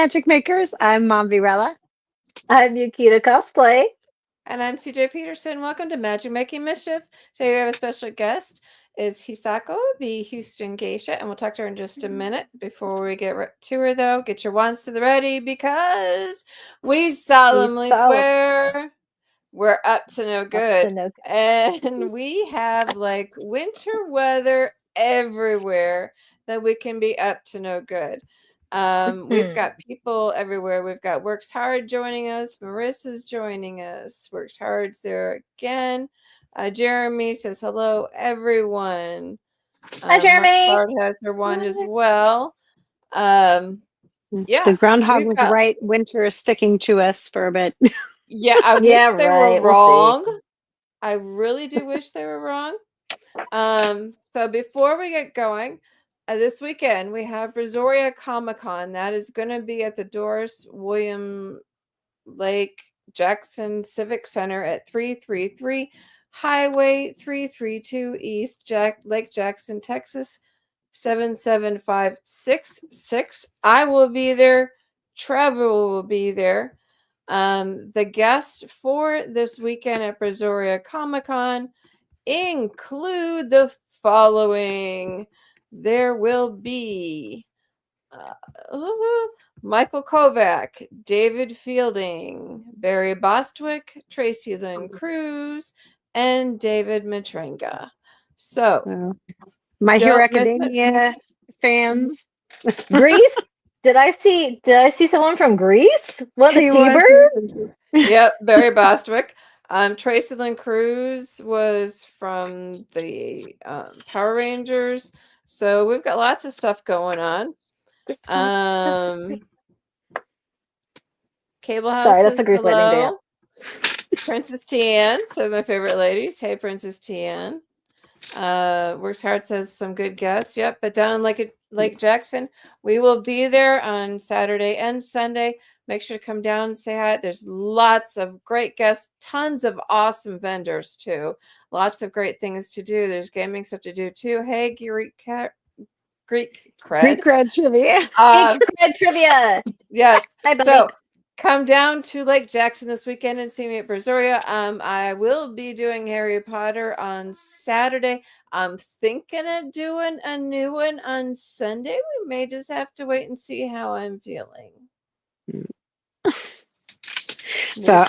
Magic Makers. I'm Mom Virella. I'm Yukita Cosplay. And I'm CJ Peterson. Welcome to Magic Making Mischief. Today we have a special guest. It's Hisako the Houston Geisha, and we'll talk to her in just a minute. Before we get to her, though, get your wands to the ready because we solemnly swear we're up to no good. And we have like winter weather everywhere that we can be up to no good. We've got people everywhere. We've got Works Hard joining us. Marissa's joining us. Works Hard's there again. Jeremy says hello, everyone. Hi, Jeremy. Works Hard has her wand as well. Yeah, the groundhog was right. Winter is sticking to us for a bit. Yeah, I wish they were wrong. I really do wish they were wrong. So before we get going, this weekend we have Brazoria Comic-Con. That is going to be at the Doris William Lake Jackson Civic Center at 333 Highway 332 East, Lake Jackson, Texas 77566. I will be there. Trevor will be there. The guests for this weekend at Brazoria Comic-Con include the following. There will be Michael Kovac, David Fielding, Barry Bostwick, Tracy Lynn Cruz, and David Matrenga. So, My Hero Academia fans. Greece? Did I see someone from Greece? One of the T-Birds? Yep, Barry Bostwick. Tracy Lynn Cruz was from the Power Rangers. So we've got lots of stuff going on. Cable House. Sorry, that's the Grease Lightning Dance. Princess Tian says my favorite ladies. Hey, Princess Tian. Works Hard says some good guests. Yep, but down in Lake Jackson, we will be there on Saturday and Sunday. Make sure to come down and say hi. There's lots of great guests, tons of awesome vendors too. Lots of great things to do. There's gaming stuff to do too. Hey, Greek cred trivia. Greek cred trivia. Yes. Hi, buddy. So come down to Lake Jackson this weekend and see me at Brazoria. I will be doing Harry Potter on Saturday. I'm thinking of doing a new one on Sunday. We may just have to wait and see how I'm feeling. So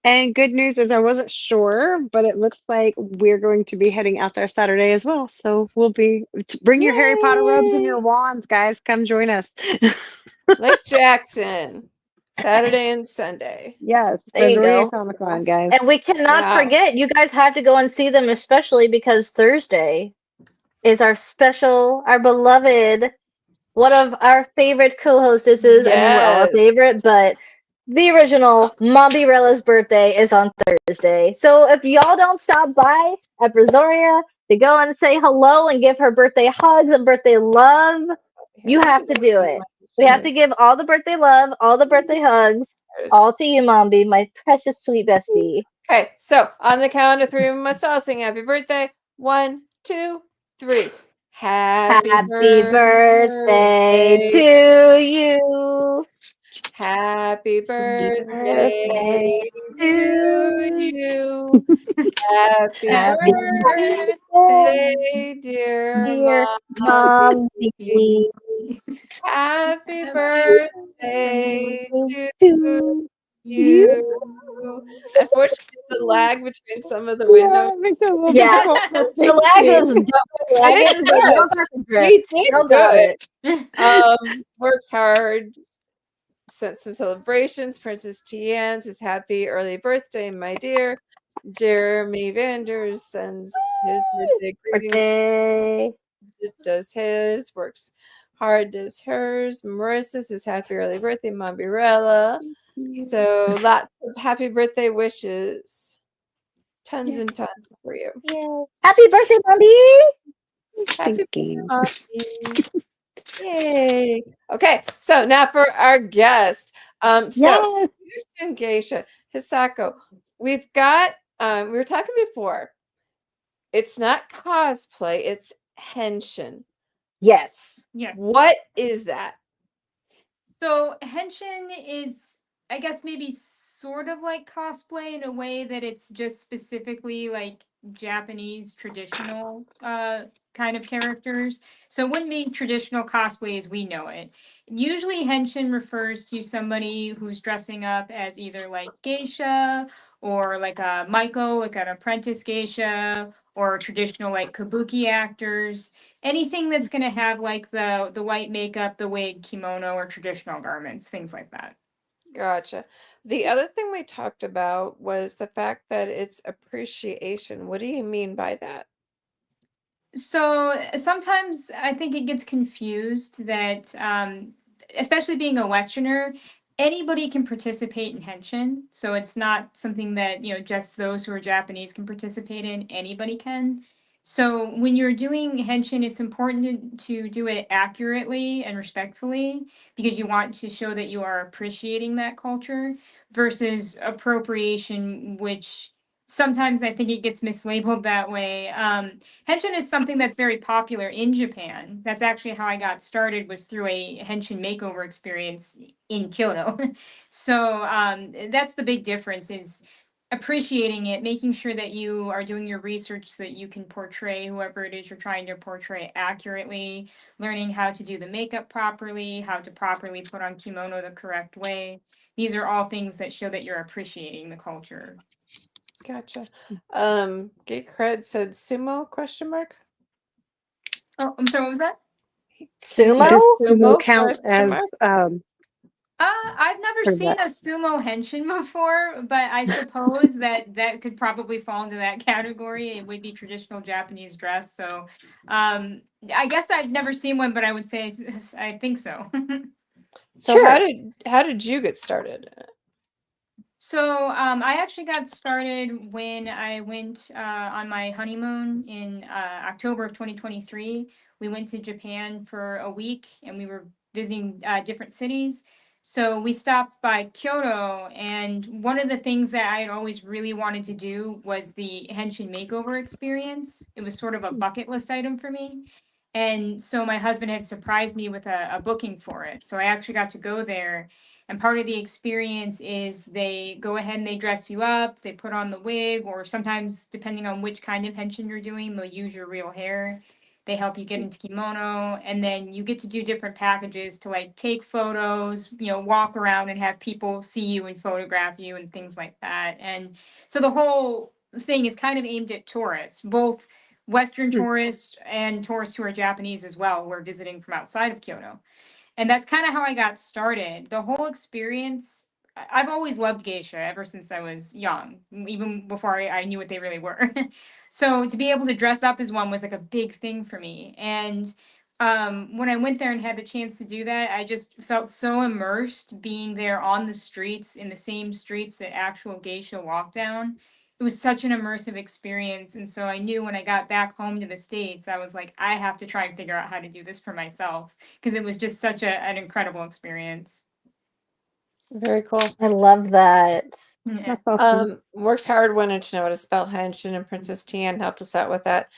and good news is I wasn't sure, but it looks like we're going to be heading out there Saturday as well. So we'll be bring your Harry Potter robes and your wands, guys. Come join us. Lake Jackson, Saturday and Sunday. Yes, there you go. Comic-Con, guys. And we cannot forget, you guys have to go and see them, especially because Thursday is our beloved, one of our favorite co-hostesses. I mean, we're all a favorite, but the original Mom Virella's birthday is on Thursday. So if y'all don't stop by at Brazoria to go and say hello and give her birthday hugs and birthday love, you have to do it. We have to give all the birthday love, all the birthday hugs, all to you, Mombi, my precious sweet bestie. Okay, so on the count of three, we must all sing happy birthday. 1, 2, 3. Happy birthday to you. Happy birthday to you. Happy birthday, dear Mommy. Happy birthday to you. Unfortunately, there's a lag between some of the windows. Yeah, the lag is lagging, but y'all got it. Works Hard. Sent some celebrations. Princess Tian says happy early birthday, my dear. Jeremy Vanders sends his birthday greetings. Does his. Works Hard does hers. Marissa says happy early birthday, Mom Virella. So lots of happy birthday wishes. Tons and tons for you. Happy birthday, Mommy! Happy birthday, Mommy. Yay. Okay, so now for our guest. So Houston Geisha, Hisako. We've got we were talking before. It's not cosplay, it's henshin. Yes. What is that? So henshin is, I guess, maybe sort of like cosplay in a way that it's just specifically like Japanese traditional kind of characters. So it wouldn't be traditional cosplay as we know it. Usually henshin refers to somebody who's dressing up as either like geisha or like a maiko, like an apprentice geisha, or traditional like kabuki actors, anything that's going to have like the white makeup, the wig, kimono, or traditional garments, things like that. Gotcha. The other thing we talked about was the fact that it's appreciation. What do you mean by that? So sometimes I think it gets confused that, especially being a Westerner, anybody can participate in henshin. So it's not something that, just those who are Japanese can participate in. Anybody can. So when you're doing henshin, it's important to do it accurately and respectfully because you want to show that you are appreciating that culture versus appropriation, which sometimes I think it gets mislabeled that way. Henshin is something that's very popular in Japan. That's actually how I got started, was through a henshin makeover experience in Kyoto. So that's the big difference, is appreciating it, making sure that you are doing your research so that you can portray whoever it is you're trying to portray accurately, learning how to do the makeup properly, how to properly put on kimono the correct way. These are all things that show that you're appreciating the culture. Gotcha. Gay Cred said sumo question mark. Oh, I'm sorry, what was that? He Sumo? said Does sumo count question as mark. I've never for seen that? a sumo henshin before, but I suppose that could probably fall into that category. It would be traditional Japanese dress. So, I guess I've never seen one, but I would say I think so. So Sure. how did you get started? So I actually got started when I went on my honeymoon in October of 2023. We went to Japan for a week and we were visiting different cities. So we stopped by Kyoto, and one of the things that I had always really wanted to do was the Henshin makeover experience. It was sort of a bucket list item for me. And so my husband had surprised me with a booking for it. So I actually got to go there, and part of the experience is they go ahead and they dress you up, they put on the wig, or sometimes, depending on which kind of henshin you're doing, they'll use your real hair. They help you get into kimono, and then you get to do different packages to like take photos, walk around and have people see you and photograph you and things like that. And so the whole thing is kind of aimed at tourists, both Western Hmm. tourists and tourists who are Japanese as well, who are visiting from outside of Kyoto. And that's kind of how I got started. The whole experience, I've always loved geisha ever since I was young, even before I knew what they really were. So to be able to dress up as one was like a big thing for me. And when I went there and had the chance to do that, I just felt so immersed being there on the streets, in the same streets that actual geisha walk down. It was such an immersive experience. And so I knew when I got back home to the States, I was like, I have to try and figure out how to do this for myself because it was just such an incredible experience. Very cool. I love that. Yeah. That's awesome. Works hard wanted to know how to spell henshin, and Princess Tian helped us out with that.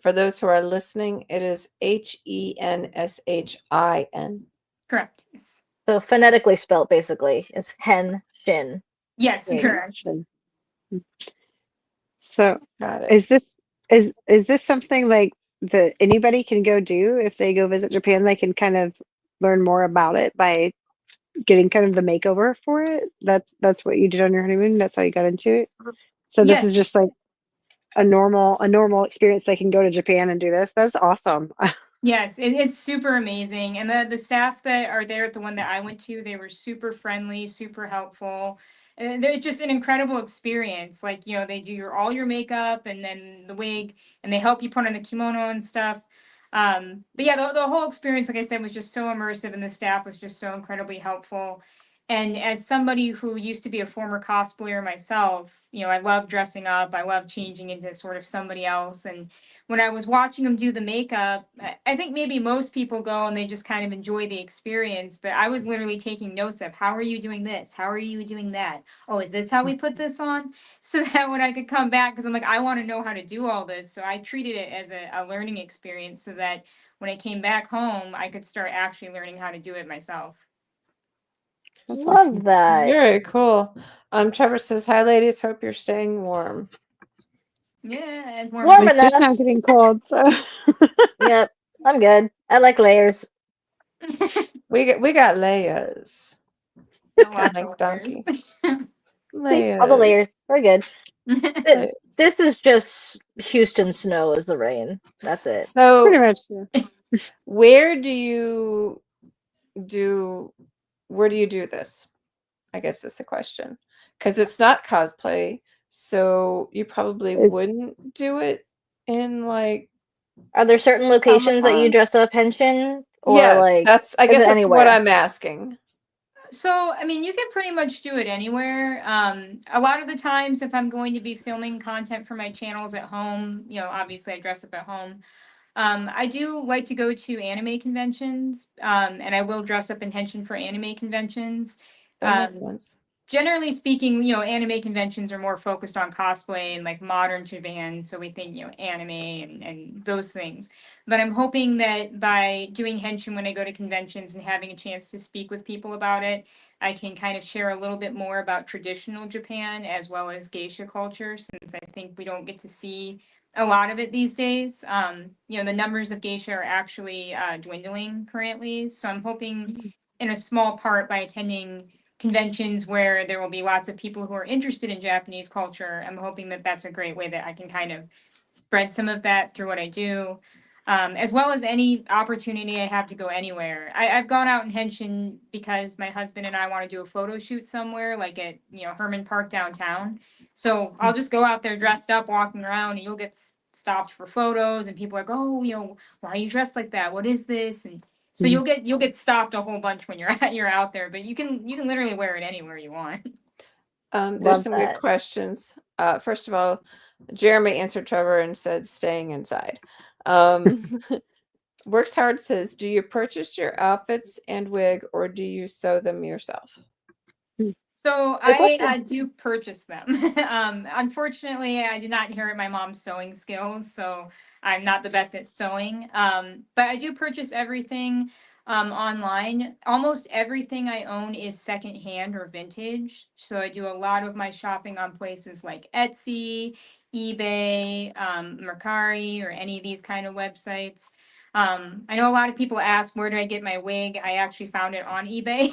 For those who are listening, it is Henshin. Correct. Yes. So phonetically spelled basically is hen shin. Yes, Wig. correct. Henshin. So Got it. is this something like that anybody can go do if they go visit Japan? They can kind of learn more about it by getting kind of the makeover for it. That's what you did on your honeymoon. That's how you got into it. So this is Yes. just like a normal experience. They can go to Japan and do this. That's awesome. Yes, it is super amazing. And the staff that are there at the one that I went to, they were super friendly, super helpful. And it's just an incredible experience. Like, they do all your makeup and then the wig, and they help you put on the kimono and stuff. But yeah, the whole experience, like I said, was just so immersive, and the staff was just so incredibly helpful. And as somebody who used to be a former cosplayer myself, I love dressing up. I love changing into sort of somebody else. And when I was watching them do the makeup, I think maybe most people go and they just kind of enjoy the experience. But I was literally taking notes of, how are you doing this? How are you doing that? Oh, is this how we put this on? So that when I could come back, because I'm like, I want to know how to do all this. So I treated it as a learning experience so that when I came back home, I could start actually learning how to do it myself. That's Love awesome. that. Very cool. Trevor says, "Hi, ladies. Hope you're staying warm." Yeah, it's Warm It's enough. just not getting cold, so Yep, I'm good. I like layers. We got layers. lots of Like donkey. See, all the Layers. layers. We're good. Layers. This is just Houston snow is the rain. That's it. pretty So, much. Yeah. where do you do this? I guess is the question. Because it's not cosplay, so you probably Is wouldn't do it in like Are there certain locations that you Comic-Con. dress up henshin? Or Yes, like, I is guess it that's what anywhere? I'm asking. So, I mean, you can pretty much do it anywhere. A lot of the times, if I'm going to be filming content for my channels at home, obviously I dress up at home. I do like to go to anime conventions, and I will dress up in henshin for anime conventions. That makes Um, sense. Generally speaking, anime conventions are more focused on cosplay and like modern Japan. So we think, anime and those things. But I'm hoping that by doing henshin when I go to conventions and having a chance to speak with people about it, I can kind of share a little bit more about traditional Japan as well as geisha culture, since I think we don't get to see a lot of it these days. The numbers of geisha are actually dwindling currently. So I'm hoping in a small part by attending conventions where there will be lots of people who are interested in Japanese culture. I'm hoping that that's a great way that I can kind of spread some of that through what I do, as well as any opportunity I have to go anywhere. I've gone out in henshin because my husband and I want to do a photo shoot somewhere, like at Herman Park downtown. So I'll just go out there dressed up, walking around, and you'll get stopped for photos, and people are like, "Oh, why are you dressed like that? What is this?" And so Mhm. you'll get stopped a whole bunch when you're out there, but you can literally wear it anywhere you want. There's Love some good that. questions. First of all, Jeremy answered Trevor and said staying inside. Um, Works Hard says, "Do you purchase your outfits and wig, or do you sew them yourself?" So Good I question. do purchase them. Unfortunately, I did not inherit my mom's sewing skills, so I'm not the best at sewing. But I do purchase everything online. Almost everything I own is secondhand or vintage. So I do a lot of my shopping on places like Etsy, eBay, Mercari, or any of these kind of websites. I know a lot of people ask, where do I get my wig? I actually found it on eBay.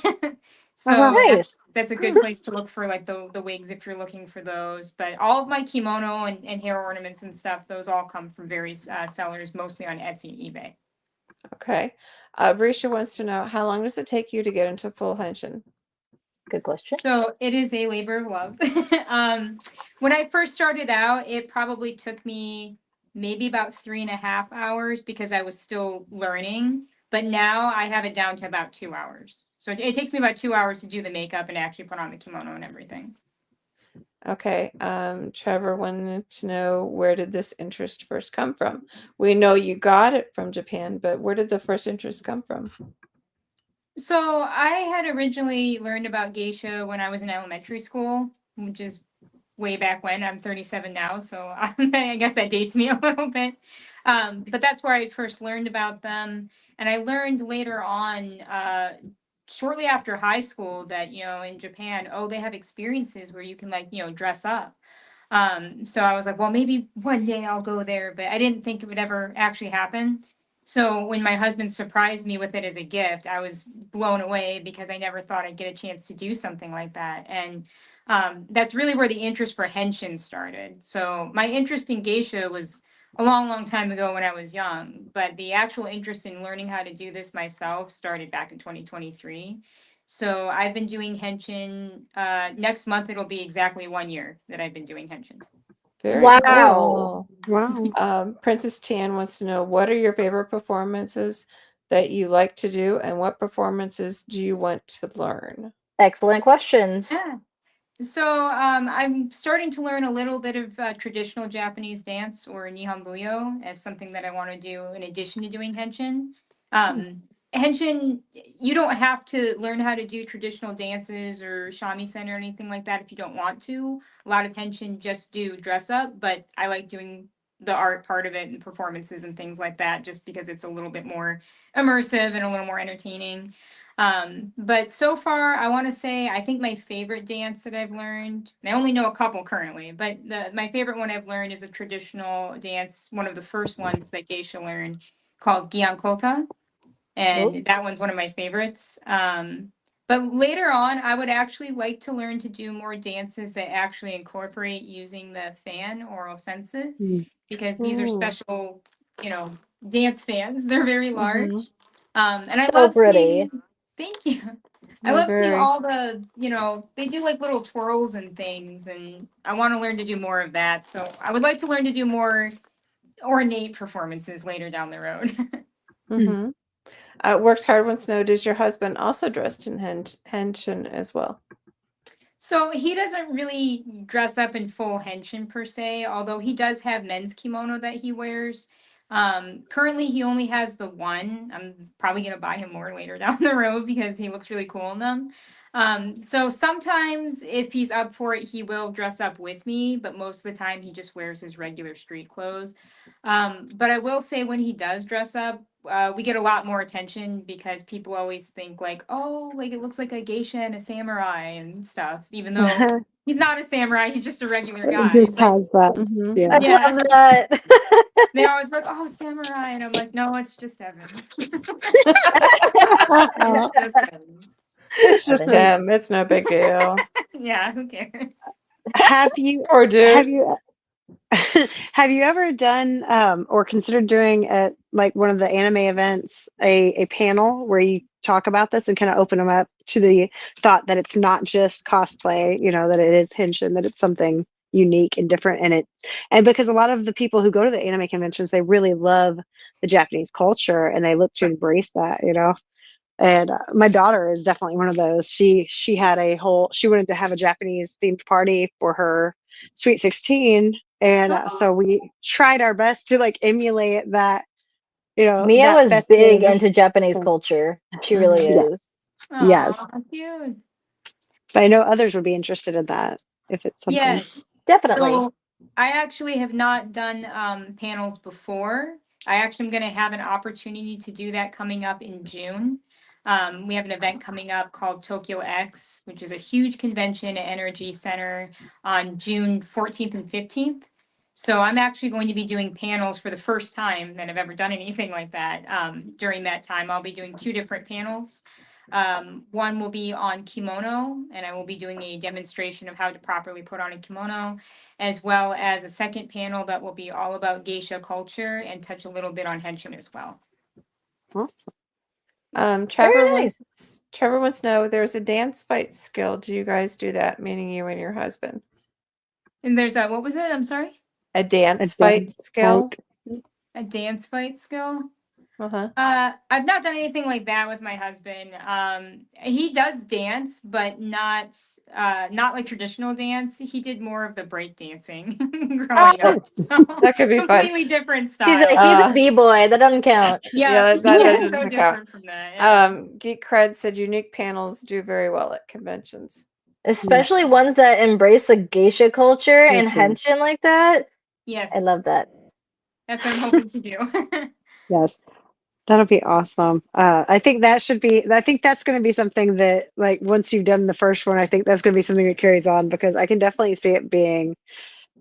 Oh wow. So Nice. that's a good place to look for like the wigs if you're looking for those. But all of my kimono and hair ornaments and stuff, those all come from various sellers, mostly on Etsy and eBay. Okay. Brisha wants to know, how long does it take you to get into full henshin? Good question. So it is a labor of love. When I first started out, it probably took me maybe about 3.5 hours because I was still learning. But now I have it down to about 2 hours. So it takes me about 2 hours to do the makeup and actually put on the kimono and everything. Okay. Trevor wanted to know, where did this interest first come from? We know you got it from Japan, but where did the first interest come from? So I had originally learned about geisha when I was in elementary school, which is way back when. I'm 37 now, so I guess that dates me a little bit. But that's where I first learned about them. And I learned later on, shortly after high school, that, in Japan, oh, they have experiences where you can like, dress up. So I was like, well, maybe one day I'll go there, but I didn't think it would ever actually happen. So when my husband surprised me with it as a gift, I was blown away because I never thought I'd get a chance to do something like that. And that's really where the interest for henshin started. So my interest in geisha was a long, long time ago when I was young, but the actual interest in learning how to do this myself started back in 2023. So I've been doing henshin. Next month it'll be exactly 1 year that I've been doing henshin. Very Wow. cool. Wow. Princess Tan wants to know, what are your favorite performances that you like to do, and what performances do you want to learn? Excellent questions. Yeah. So I'm starting to learn a little bit of traditional Japanese dance, or Nihonbuyo, as something that I want to do in addition to doing henshin. Henshin, you don't have to learn how to do traditional dances or shamisen or anything like that if you don't want to. A lot of henshin just do dress up, but I like doing the art part of it and performances and things like that just because it's a little bit more immersive and a little more entertaining. But so far, I want to say I think my favorite dance that I've learned, and I only know a couple currently, but my favorite one I've learned is a traditional dance, one of the first ones that geisha learned, called Gyankota, and that one's one of my favorites. But later on, I would actually like to learn to do more dances that actually incorporate using the fan or sense, because these are special, dance fans. They're very large. And I So love pretty. seeing, thank you. I They're love seeing very- all the, they do like little twirls and things, and I want to learn to do more of that. So I would like to learn to do more ornate performances later down the road. Works hard when snowed. Is your husband also dressed in henshin as well? So he doesn't really dress up in full henshin per se, although he does have men's kimono that he wears. Currently he only has the one. I'm probably gonna buy him more later down the road because he looks really cool in them. So sometimes if he's up for it, he will dress up with me, but most of the time he just wears his regular street clothes. But I will say when he does dress up, we get a lot more attention because people always think like, oh, like it looks like a geisha and a samurai and stuff, even though he's not a samurai, he's just a regular It guy. just But has that. I Yeah. yeah, love that. they always like, oh, samurai, and I'm like, no, it's just Evan. It's just Evan. It's just Evan. him. It's no big deal. Yeah, who cares? Have you Poor dude. have you have you ever done or considered doing at like one of the anime events a panel where you talk about this and kind of open them up to the thought that it's not just cosplay, that it is henshin, that it's something unique and different, and because a lot of the people who go to the anime conventions, they really love the Japanese culture and they look to embrace that. And my daughter is definitely one of those. She had she wanted to have a Japanese themed party for her sweet 16, and so we tried our best to like emulate that, Mia that was big festive. into Japanese culture. She really Yes, is. yes. Aw, cute. But I know others would be interested in that if it's something. Yes. Definitely. So I actually have not done panels before. I actually am going to have an opportunity to do that coming up in June. We have an event coming up called Tokyo X, which is a huge convention at Energy Center on June 14th and 15th. So I'm actually going to be doing panels for the first time that I've ever done anything like that. During that time, I'll be doing 2 different panels. One will be on kimono, and I will be doing a demonstration of how to properly put on a kimono, as well as a second panel that will be all about geisha culture and touch a little bit on henshin as well. Awesome. Trevor Very nice. wants to know, there's a dance fight skill. Do you guys do that? Meaning you and your husband. And there's a, what was it? I'm sorry? A dance A fight dance skill. A dance fight skill? Uh-huh. I've not done anything like that with my husband. He does dance, but not like traditional dance. He did more of the break dancing growing up. So That could be fun. completely different She's style. he's a b-boy. That doesn't count. Yeah, that yeah, doesn't so count. different from that. Yeah. Geek Cred said unique panels do very well at conventions. Especially ones that embrace the geisha culture and henshin like that. Yes. I love that. That's what I'm hoping to do. Yes. That'll be awesome. I think that's going to be something that, like, once you've done the first one, I think that's going to be something that carries on, because I can definitely see it being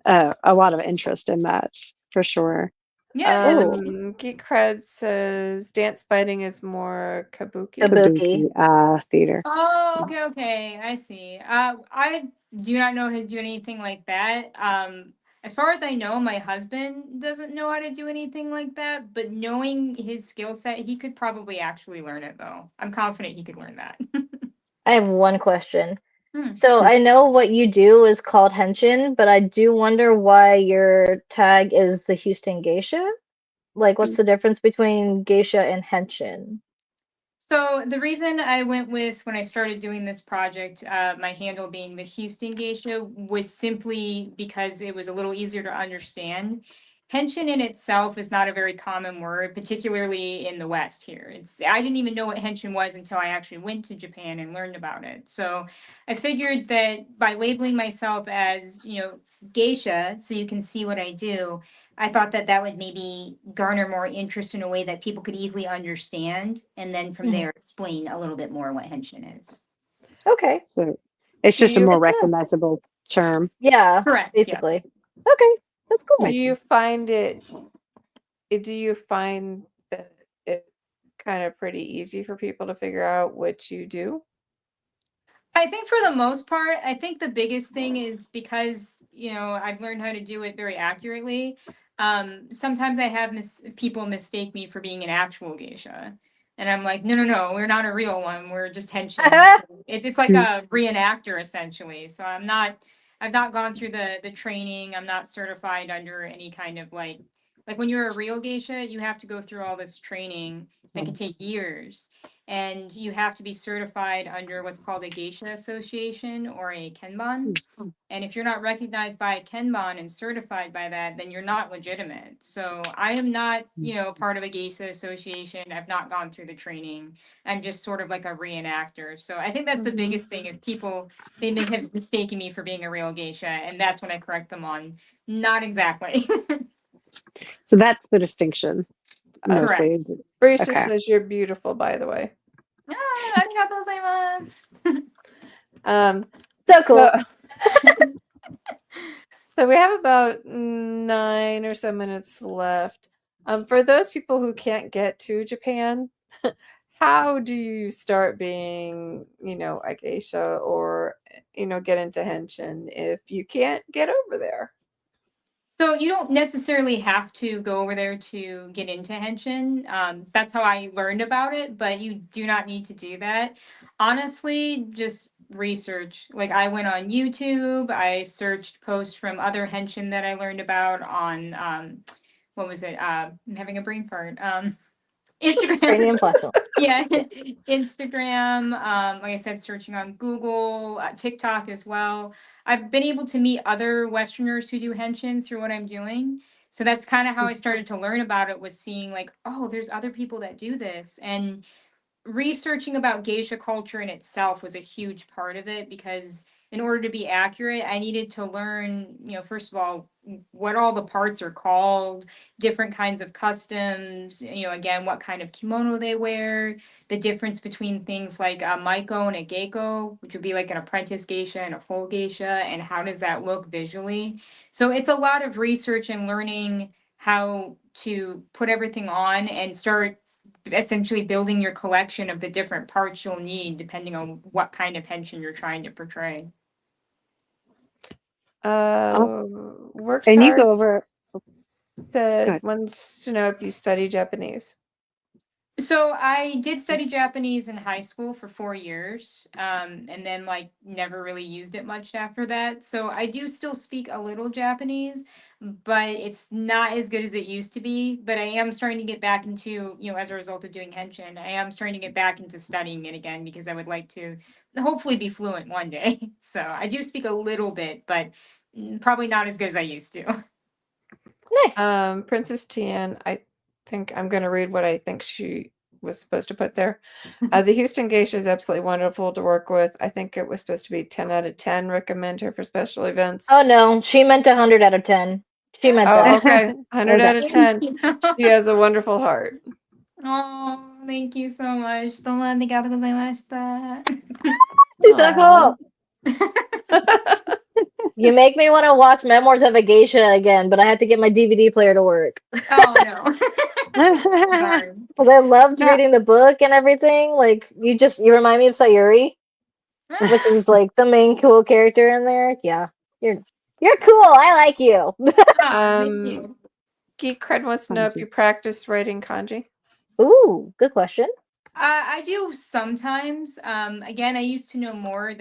a lot of interest in that for sure. Yeah. Geek Cred says dance fighting is more kabuki. Kabuki. Theater. Oh, okay. I see. I do not know how to do anything like that. As far as I know, my husband doesn't know how to do anything like that, but knowing his skill set, he could probably actually learn it though. I'm confident he could learn that. I have one question. Hmm. So I know what you do is called henshin, but I do wonder why your tag is the Houston Geisha. Like, what's the difference between geisha and henshin? So the reason I went with, when I started doing this project, my handle being the Houston Geisha, was simply because it was a little easier to understand. henshin in itself is not a very common word, particularly in the West here. I didn't even know what henshin was until I actually went to Japan and learned about it. So I figured that by labeling myself as, geisha, so you can see what I do, I thought that that would maybe garner more interest in a way that people could easily understand, and then from there explain a little bit more what henshin is. Okay. So it's Do just a you more Good to know. recognizable term. Yeah, Correct. Yeah. basically. Okay, that's cool. do you find it? Do you find that it's kind of pretty easy for people to figure out what you do? I think for the most part, I think the biggest thing is because, I've learned how to do it very accurately. Sometimes I have people mistake me for being an actual geisha. And I'm like, no, no, no, we're not a real one. We're just henshin. So it's like a reenactor essentially. So I've not gone through the training. I'm not certified under any kind of like when you're a real geisha, you have to go through all this training that can take years. And you have to be certified under what's called a geisha association or a kenban. And if you're not recognized by a kenban and certified by that, then you're not legitimate. So I am not, part of a geisha association. I've not gone through the training. I'm just sort of like a reenactor. So I think that's the biggest thing. If people, they may have mistaken me for being a real geisha, and that's when I correct them on not exactly. So that's the distinction. Mostly. Is it? Brace Okay. says you're beautiful, by the way. Arigatou gozaimasu. So cool. So we have about 9 or so minutes left. For those people who can't get to Japan, how do you start being, a geisha or, get into henshin if you can't get over there? So you don't necessarily have to go over there to get into henshin. That's how I learned about it, but you do not need to do that. Honestly, just research. Like I went on YouTube, I searched posts from other henshin that I learned about on what was it? I'm having a brain fart. Instagram. Cranium flexion. Yeah, Instagram. Like I said, searching on Google, TikTok as well. I've been able to meet other Westerners who do henshin through what I'm doing. So that's kind of how I started to learn about it, was seeing like, oh, there's other people that do this. And researching about geisha culture in itself was a huge part of it, because in order to be accurate, I needed to learn, first of all, what all the parts are called, different kinds of customs, again, what kind of kimono they wear, the difference between things like a maiko and a geiko, which would be like an apprentice geisha and a full geisha, and how does that look visually. So it's a lot of research and learning how to put everything on and start essentially building your collection of the different parts you'll need depending on what kind of henshin you're trying to portray. Works And you hard go over. that wants to know if you study Japanese. So I did study Japanese in high school for 4 years, and then never really used it much after that. So I do still speak a little Japanese, but it's not as good as it used to be. But I am starting to get back into, as a result of doing henshin, I am starting to get back into studying it again, because I would like to hopefully be fluent one day. So I do speak a little bit, but probably not as good as I used to. Nice. Princess Tian, I think I'm going to read what I think she was supposed to put there. The Houston Geisha is absolutely wonderful to work with. I think it was supposed to be 10 out of 10. Recommend her for special events. Oh no, she meant 100 out of 10. She meant that. Okay. 100 out of 10. She has a wonderful heart. Oh, thank you so much. どうもありがとうございました。 She's so cool. You make me want to watch Memoirs of a Geisha again, but I have to get my DVD player to work. Oh no. Because I loved reading the book and everything. Like you remind me of Sayuri, which is like the main cool character in there. Yeah, you're cool. I like you. Thank you. Geek Cred wants to know if you practice writing kanji. Ooh, good question. I do sometimes. Again, I used to know more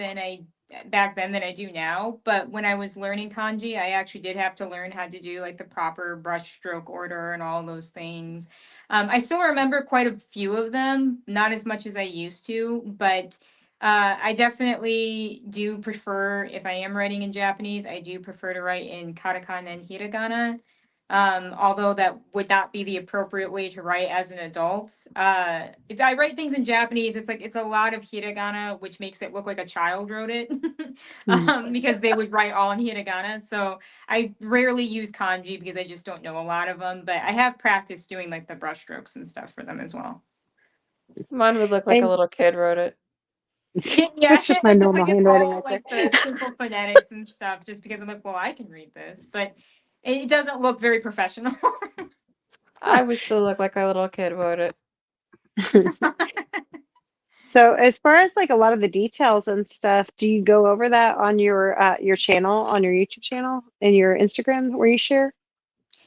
back then than I do now. But when I was learning kanji, I actually did have to learn how to do like the proper brush stroke order and all those things. I still remember quite a few of them, not as much as I used to, but I definitely do prefer, if I am writing in Japanese, I do prefer to write in katakana and hiragana. Although that would not be the appropriate way to write as an adult. If I write things in Japanese, it's a lot of hiragana, which makes it look like a child wrote it, because they would write all in hiragana. So I rarely use kanji because I just don't know a lot of them. But I have practiced doing like the brush strokes and stuff for them as well. Mine would look like a little kid wrote it. Yeah, It's just my normal it's handwriting all right like there. the simple phonetics and stuff, just because I'm like, well, I can read this, but it doesn't look very professional. I would still look like a little kid wrote it. So as far as like a lot of the details and stuff, do you go over that on your channel, on your YouTube channel and your Instagram where you share?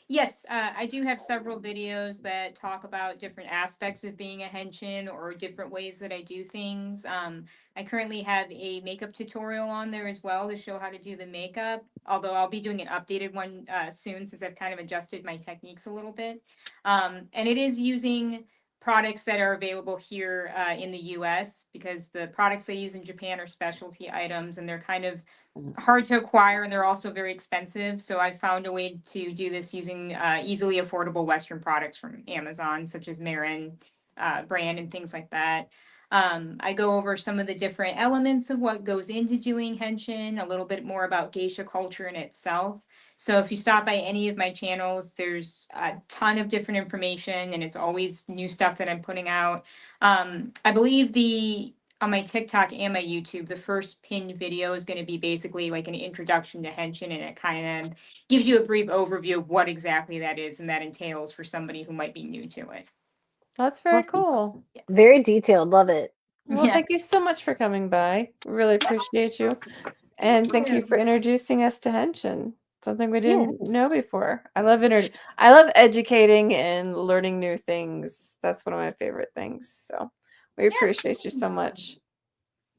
Yes, I do have several videos that talk about different aspects of being a henshin or different ways that I do things. I currently have a makeup tutorial on there as well to show how to do the makeup, although I'll be doing an updated one soon since I've kind of adjusted my techniques a little bit. And it is using products that are available here in the US, because the products they use in Japan are specialty items and they're kind of hard to acquire, and they're also very expensive. So I found a way to do this using easily affordable Western products from Amazon, such as Marin brand and things like that. I go over some of the different elements of what goes into doing henshin, a little bit more about geisha culture in itself. So if you stop by any of my channels, there's a ton of different information, and it's always new stuff that I'm putting out. I believe on my TikTok and my YouTube, the first pinned video is going to be basically like an introduction to henshin, and it kind of gives you a brief overview of what exactly that is and that entails for somebody who might be new to it. That's very Awesome. cool. Very detailed. Love it. Well, Yeah. thank you so much for coming by. Really appreciate you. And thank you for introducing us to henshin. Something we didn't know before. I love educating and learning new things. That's one of my favorite things. So we appreciate you so much.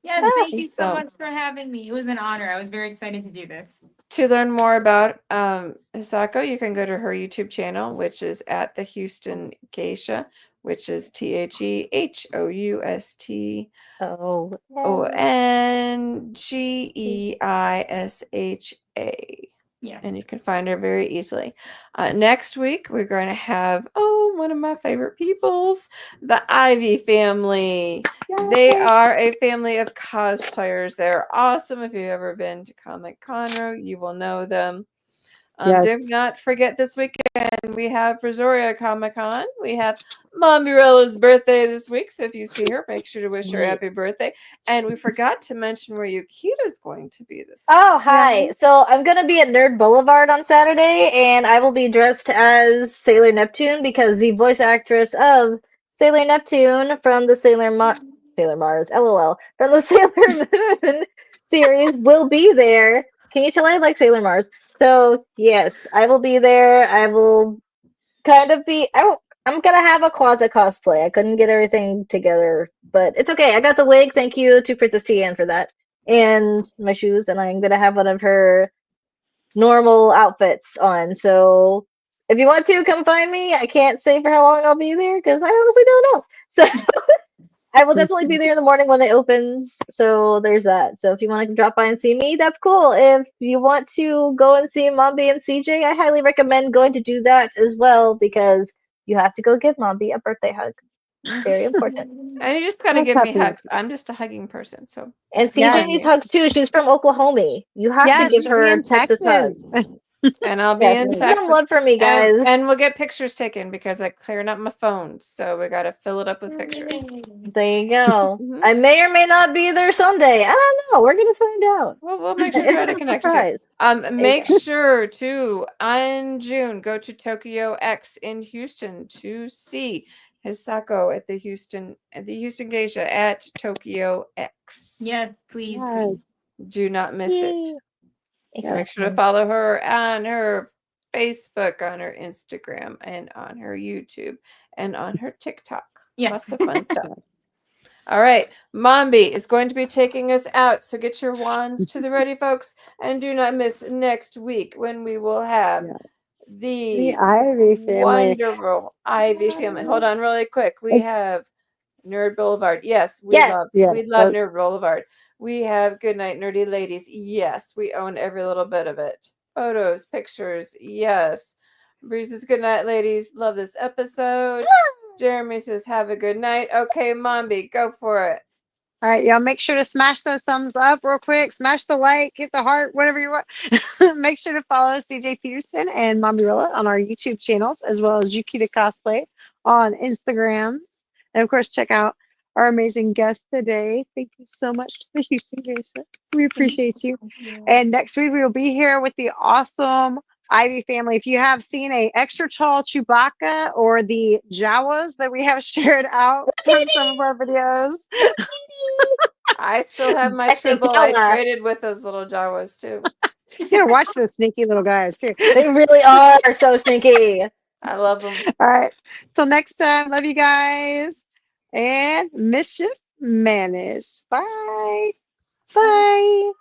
Yes, thank you so much for having me. It was an honor. I was very excited to do this. To learn more about Hisako, you can go to her YouTube channel, which is at the Houston Geisha, which is THEHOUSTONGEISHA. Yes. And you can find her very easily. Next week, we're going to have, one of my favorite peoples, the Ivy family. Yay. They are a family of cosplayers. They're awesome. If you've ever been to Comic Conroe, you will know them. Yes. Do not forget this weekend we have Brazoria Comic Con. We have Mom Mirella's birthday this week, so if you see her, make sure to wish her happy birthday. And we forgot to mention where Yukita's going to be this week. Oh, hi. Yeah. So I'm going to be at Nerd Boulevard on Saturday, and I will be dressed as Sailor Neptune because the voice actress of Sailor Neptune from the Sailor Mars, LOL, from the Sailor Moon series will be there. Can you tell I like Sailor Mars? So, yes, I will be there. I will kind of be. I'm gonna have a closet cosplay. I couldn't get everything together, but it's okay. I got the wig. Thank you to Princess Tian for that, and my shoes. And I'm gonna have one of her normal outfits on. So if you want to come find me, I can't say for how long I'll be there because I honestly don't know. So I will definitely be there in the morning when it opens. So there's that. So if you want to drop by and see me, that's cool. If you want to go and see Mombi and CJ, I highly recommend going to do that as well because you have to go give Mombi a birthday hug. Very important. And you just gotta give me hugs. I'm just a hugging person. So and CJ needs hugs too. She's from Oklahoma. You have to give her a Texas hug. And I'll be in Texas. Some love for me, guys. And we'll get pictures taken because I cleared up my phone. So we got to fill it up with pictures. There you go. I may or may not be there someday. I don't know. We're going to find out. Well, we'll make sure to try to connect with you. Make sure to, in June, go to Tokyo X in Houston to see Hisako at the Houston Geisha at Tokyo X. Yes, please, please. Do not miss it. Make sure to follow her on her Facebook, on her Instagram, and on her YouTube, and on her TikTok. Yes. Lots of fun stuff. All right. Mombi is going to be taking us out. So get your wands to the ready, folks. And do not miss next week when we will have the Ivy family. Wonderful Ivy family. Hold on really quick. We have Nerd Boulevard. Yes, we love Nerd Boulevard. We have Good Night Nerdy Ladies. Yes, we own every little bit of it. Photos, pictures. Yes. Bree says, good night, ladies. Love this episode. Jeremy says, have a good night. Okay, Mombi, go for it. All right, y'all make sure to smash those thumbs up real quick. Smash the like, hit the heart, whatever you want. Make sure to follow CJ Peterson and Mombirilla on our YouTube channels, as well as Yukita Cosplay on Instagrams. And of course, check out our amazing guest today. Thank you so much to the Houston Geisha. We appreciate you. And next week, we will be here with the awesome Ivy family. If you have seen a extra tall Chewbacca or the Jawas that we have shared out from some of our videos, I still have my I think Tribble I Jawa. traded with those little Jawas too. you gotta watch those sneaky little guys too. They really are so sneaky. I love them. All right. Till next time, love you guys. And mischief managed. Bye. Bye.